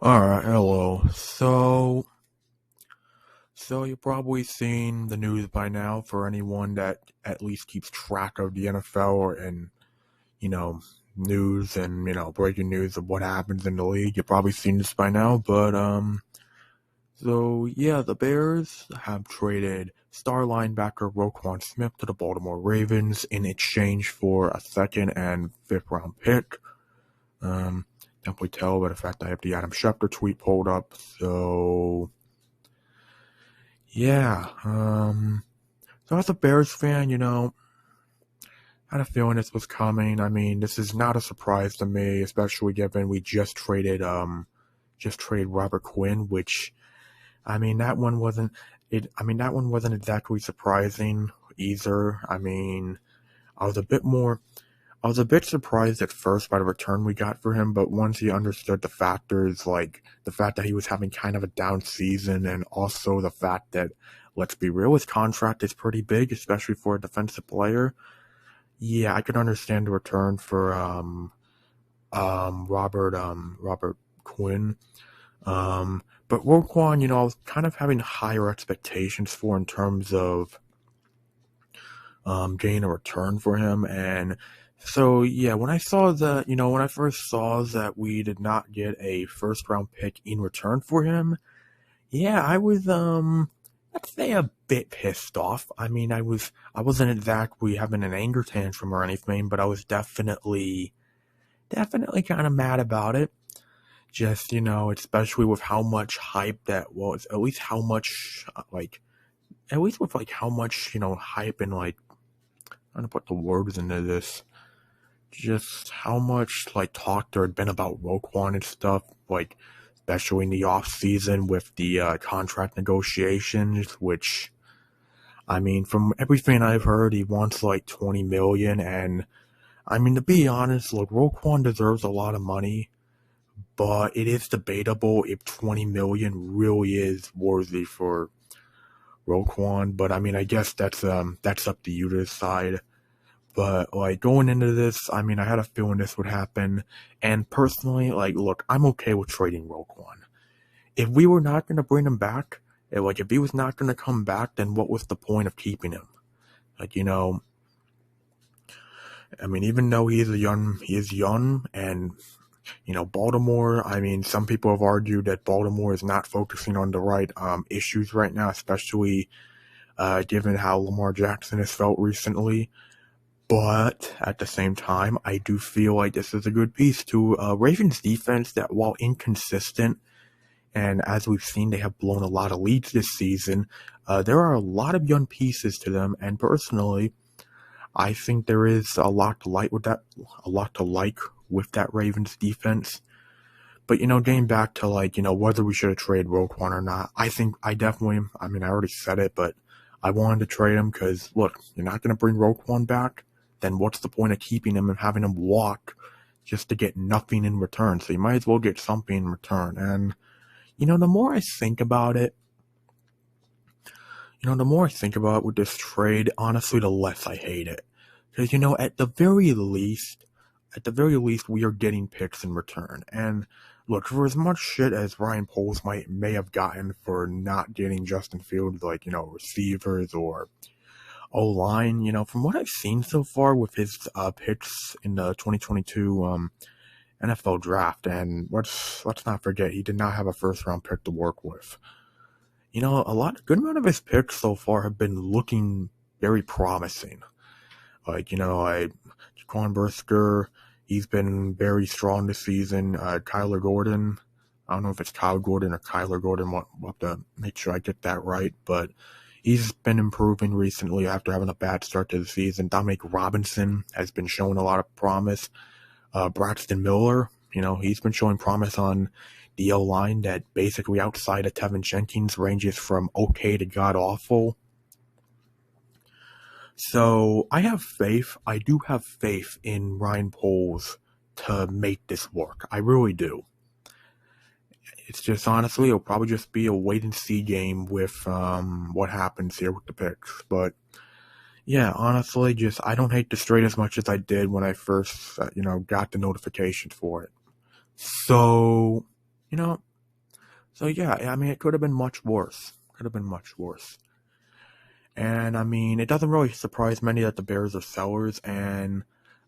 Alright, hello. So you've probably seen the news by now for anyone that at least keeps track of the NFL and, you know, news and, breaking news of what happens in the league. You've probably seen this by now, so yeah, the Bears have traded star linebacker Roquan Smith to the Baltimore Ravens in exchange for a second and fifth round pick. Um, Definitely tell by the fact I have the Adam Schefter tweet pulled up, so yeah, so as a Bears fan, I had a feeling this was coming. I mean, this is not a surprise to me, especially given we just traded Robert Quinn, which, I mean, that one wasn't exactly surprising either. I was a bit more, I was a bit surprised at first by the return we got for him, but once you understood the factors, like the fact that he was having kind of a down season, and also the fact that, let's be real, his contract is pretty big, especially for a defensive player. Yeah, I could understand the return for Robert Quinn. But Roquan, I was kind of having higher expectations for in terms of getting a return for him. And so, yeah, when I first saw that we did not get a first round pick in return for him, yeah, I was, let's say a bit pissed off. I wasn't exactly having an anger tantrum or anything, but I was definitely kind of mad about it. Just, especially with how much hype that was, at least how much, at least with like how much, hype and like, I'm gonna put the words into this. Just how much like talk there had been about Roquan and stuff, like especially in the off season with the contract negotiations. Which, I mean, from everything I've heard, he wants like 20 million, and I mean, to be honest, like Roquan deserves a lot of money, but it is debatable if 20 million really is worthy for Roquan. But I mean, I guess that's up to you to decide. But like going into this, I mean, I had a feeling this would happen. And personally, like, look, I'm okay with trading Roquan. If we were not going to bring him back, if he was not going to come back, then what was the point of keeping him? Like, I mean, even though he is young, and Baltimore. I mean, some people have argued that Baltimore is not focusing on the right issues right now, especially given how Lamar Jackson has felt recently. But at the same time, I do feel like this is a good piece to Ravens defense that, while inconsistent, and as we've seen, they have blown a lot of leads this season, there are a lot of young pieces to them. And personally, I think there is a lot to like with that Ravens defense. But getting back to whether we should have traded Roquan or not, I mean, I already said it, but I wanted to trade him because, look, you're not going to bring Roquan back, then what's the point of keeping him and having him walk just to get nothing in return? So you might as well get something in return. And, the more I think about it, with this trade, honestly, the less I hate it. Because, at the very least, we are getting picks in return. And look, for as much shit as Ryan Poles may have gotten for not getting Justin Fields, receivers or O-line, from what I've seen so far with his picks in the 2022 NFL draft, and let's not forget, he did not have a first round pick to work with. Good amount of his picks so far have been looking very promising. Jaquan Brisker, he's been very strong this season. Kyler Gordon, I don't know if it's Kyle Gordon or Kyler Gordon. We'll have to make sure I get that right, but he's been improving recently after having a bad start to the season. Dominic Robinson has been showing a lot of promise. Braxton Miller, he's been showing promise on the O-line that basically outside of Tevin Jenkins ranges from okay to god awful. So I do have faith in Ryan Poles to make this work. I really do. It's just, honestly, it'll probably just be a wait and see game with what happens here with the picks. But yeah, honestly, just I don't hate this trade as much as I did when I first got the notification for it. So, So yeah, I mean, it could have been much worse. Could have been much worse. And I mean, it doesn't really surprise many that the Bears are sellers. And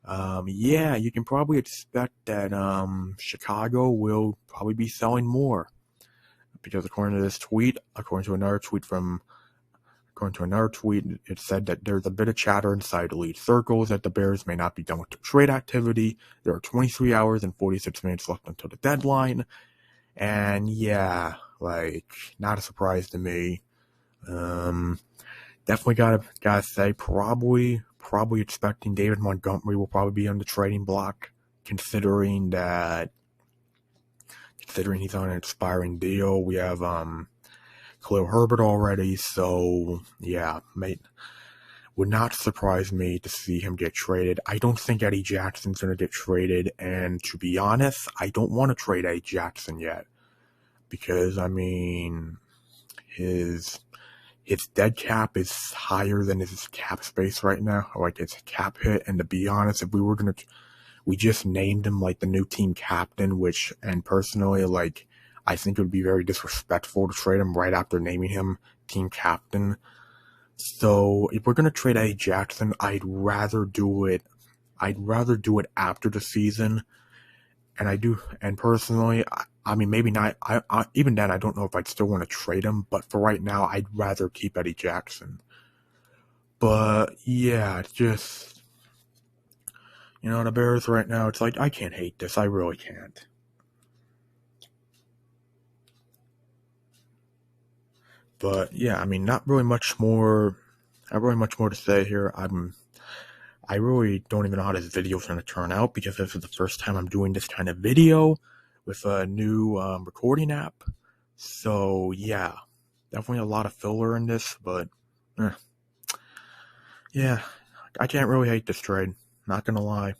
yeah, you can probably expect that Chicago will probably be selling more because according to another tweet, it said that there's a bit of chatter inside elite circles that the Bears may not be done with the trade activity. There are 23 hours and 46 minutes left until the deadline. And yeah, like, not a surprise to me. Definitely gotta say, probably expecting David Montgomery will probably be on the trading block, considering he's on an expiring deal. We have Khalil Herbert already, so yeah, would not surprise me to see him get traded. I don't think Eddie Jackson's gonna get traded, and to be honest, I don't want to trade Eddie Jackson yet because I mean his dead cap is higher than his cap space right now, like his cap hit. And to be honest, if we just named him like the new team captain, and personally, like, I think it would be very disrespectful to trade him right after naming him team captain. So if we're gonna trade Eddie Jackson, I'd rather do it after the season. And personally, I mean, maybe not. Even then, I don't know if I'd still want to trade him. But for right now, I'd rather keep Eddie Jackson. But yeah, it's just, the Bears right now. It's like, I can't hate this. I really can't. But yeah, I mean, not really much more to say here. I really don't even know how this video is going to turn out because this is the first time I'm doing this kind of video with a new recording app. So yeah, definitely a lot of filler in this, but yeah, I can't really hate this trade. Not gonna lie.